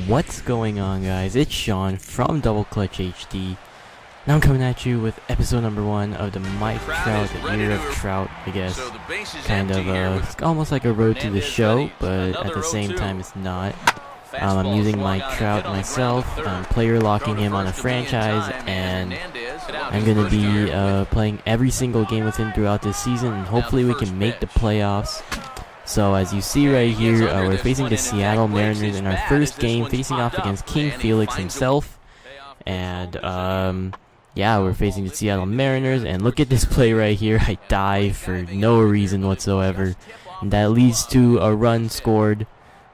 What's going on, guys? It's Sean from Double Clutch HD. Now I'm coming at you with episode number 1 of the Mike Trout, the Year of Trout, I guess. Kind of it's almost like a road to the show, but at the same time it's not. I'm using Mike Trout myself. I'm player locking him on a franchise, and I'm going to be playing every single game with him throughout this season, and hopefully we can make the playoffs. So as you see right here, we're facing the Seattle Mariners in our first game, facing off against King Felix himself. And yeah, we're facing the Seattle Mariners, and look at this play right here. I dive for no reason whatsoever, and that leads to a run scored.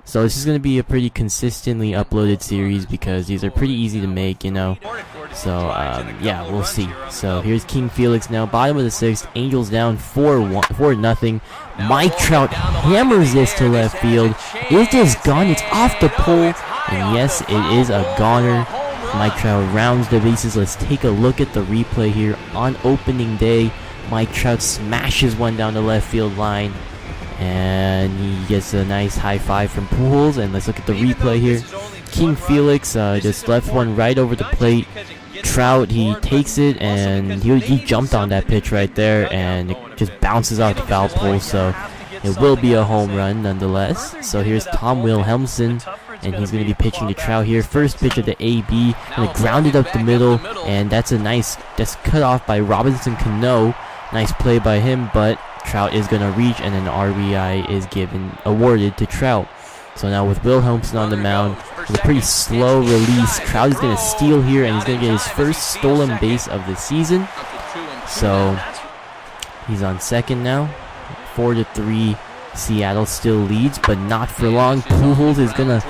So this is going to be a pretty consistently uploaded series because these are pretty easy to make, you know. So yeah, we'll see. So here's King Felix now, bottom of the 6th. Angels down 4-0. Mike Trout hammers this to left field. It is gone. It's off the pole, and yes, it is a goner. Mike Trout rounds the bases. Let's take a look at the replay here. On opening day, Mike Trout smashes one down the left field line, and he gets a nice high five from Pujols. And let's look at the replay here. King Felix just left one right over the plate. Trout, he takes it, and he jumped on that pitch right there, and it just bounces off the foul pole, so it will be a home run nonetheless. So here's Tom Wilhelmsen, and he's going to be pitching to Trout here. First pitch of the AB, and grounded up the middle, and that's cut off by Robinson Cano. Nice play by him, but Trout is going to reach, and an RBI is awarded to Trout. So now with Wilhelmsen on the mound, with a pretty slow release, Trout is going to steal here, and he's going to get his first stolen base of the season. So he's on second now. 4-3, Seattle still leads, but not for long. Pujols is going to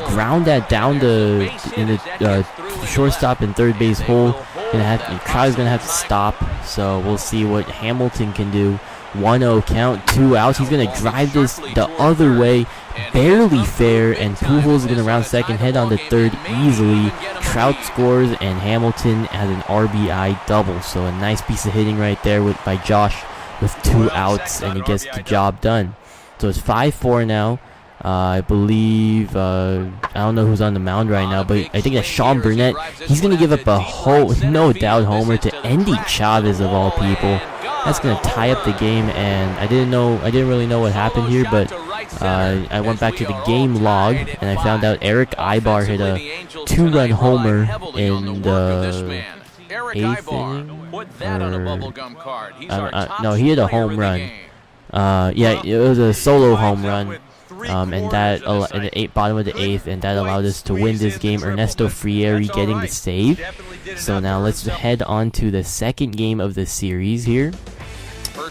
ground that down in the shortstop and third base hole. Trout is going to have to stop, so we'll see what Hamilton can do. 1-0 count, 2 outs. He's going to drive this the other way, barely fair, and Pujols is going to round second, head on to third easily. Trout scores, and Hamilton has an RBI double. So a nice piece of hitting right there by Josh with 2 outs, and he gets the job done. So it's 5-4 now. I believe, I don't know who's on the mound right now, but I think that's Sean Burnett. He's going to give up a no doubt homer to Endy Chavez of all people. That's going to tie up the game, and I didn't really know what happened here, but I went back to the game log, and I found out Eric Ibar hit a 2-run homer in the 8th inning. No, he hit a home run. Yeah, it was a solo home run. And that in the bottom of the 8th, and that allowed us to win this game. Ernesto Frieri getting the save. So now let's head on to the second game of the series here,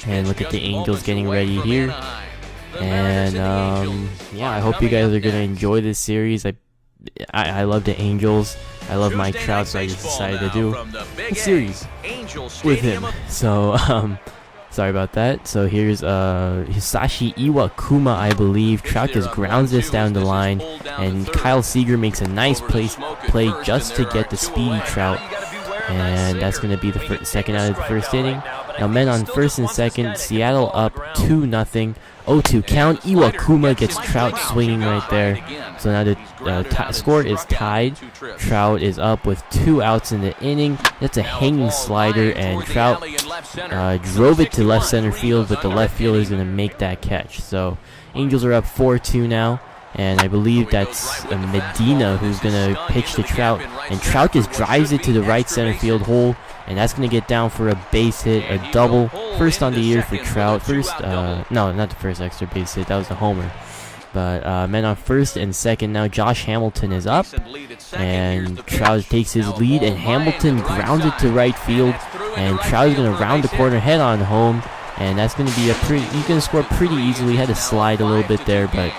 and look at the Angels getting ready here. And yeah, I hope you guys are gonna enjoy this series. I love the Angels. I love Mike Trout, so I just decided to do a series with him. So sorry about that. So here's Hisashi Iwakuma, I believe. Trout just grounds this down the line, and Kyle Seager makes a nice play just to get the speedy Trout, and that's going to be the second out of the first inning. Now men on first and second, Seattle up 2-0. 0-2 count. Iwakuma gets Trout swinging right there. So now the score is tied. Trout is up with 2 outs in the inning. That's a hanging slider, and Trout drove it to left center field, but the left fielder is going to make that catch. So Angels are up 4-2 now, and I believe that's Medina who's going to pitch to Trout, and Trout just drives it to the right center field hole, and that's going to get down for a base hit, a double. First on the year for Trout. No, not the first extra base hit. That was the homer. But men on first and second now. Josh Hamilton is up, and Trout takes his lead, and Hamilton grounds it to right field, and Trout is going to round the corner, head on home, and that's going to be he's going to score pretty easily. He had to slide a little bit there, but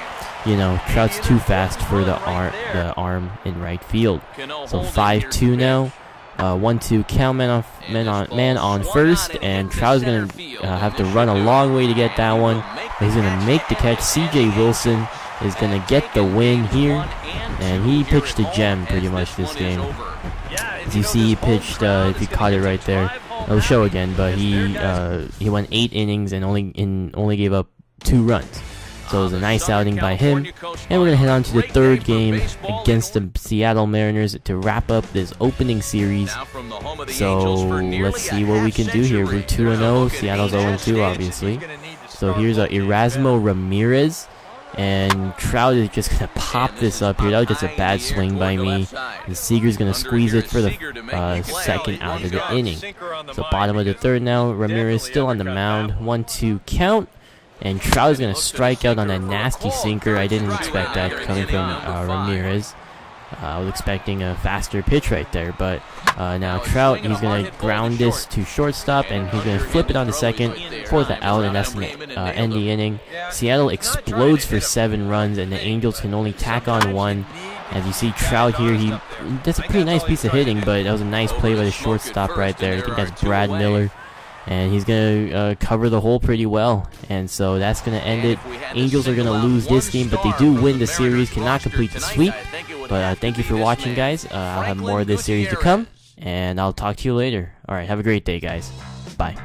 you know, Trout's too fast for the arm in right field. So 5-2 now. 1-2 count, man on first, and Trout is going to have to run a long way to get that one, but he's going to make the catch. CJ Wilson is going to get the win here, and he pitched a gem pretty much this game. As you see, he pitched, if you caught it right there, I'll show again, but he went 8 innings and only gave up 2 runs. So it was a nice outing by him. And we're going to head on to the third game against the Seattle Mariners to wrap up this opening series. So let's see what we can do here. We're 2-0. Seattle's 0-2, obviously. So here's Erasmo Ramirez. And Trout is just going to pop this up here. That was just a bad swing by me. And Seager's going to squeeze it for the second out of the inning. So bottom of the third now. Ramirez still on the mound. 1-2 count. And Trout is going to strike out on a nasty sinker. I didn't expect that coming from Ramirez. I was expecting a faster pitch right there, but now Trout, he's going to ground this to shortstop, and he's going to flip it on the second for the out, and that's going to end the inning. Seattle explodes for 7 runs, and the Angels can only tack on 1. As you see, Trout here, that's a pretty nice piece of hitting, but that was a nice play by the shortstop right there. I think that's Brad Miller. And he's going to cover the hole pretty well. And so that's going to end it. Angels are going to lose this game, but they do win the series. Cannot complete the sweep. But thank you for watching, guys. I'll have more of this series to come. And I'll talk to you later. Alright, have a great day, guys. Bye.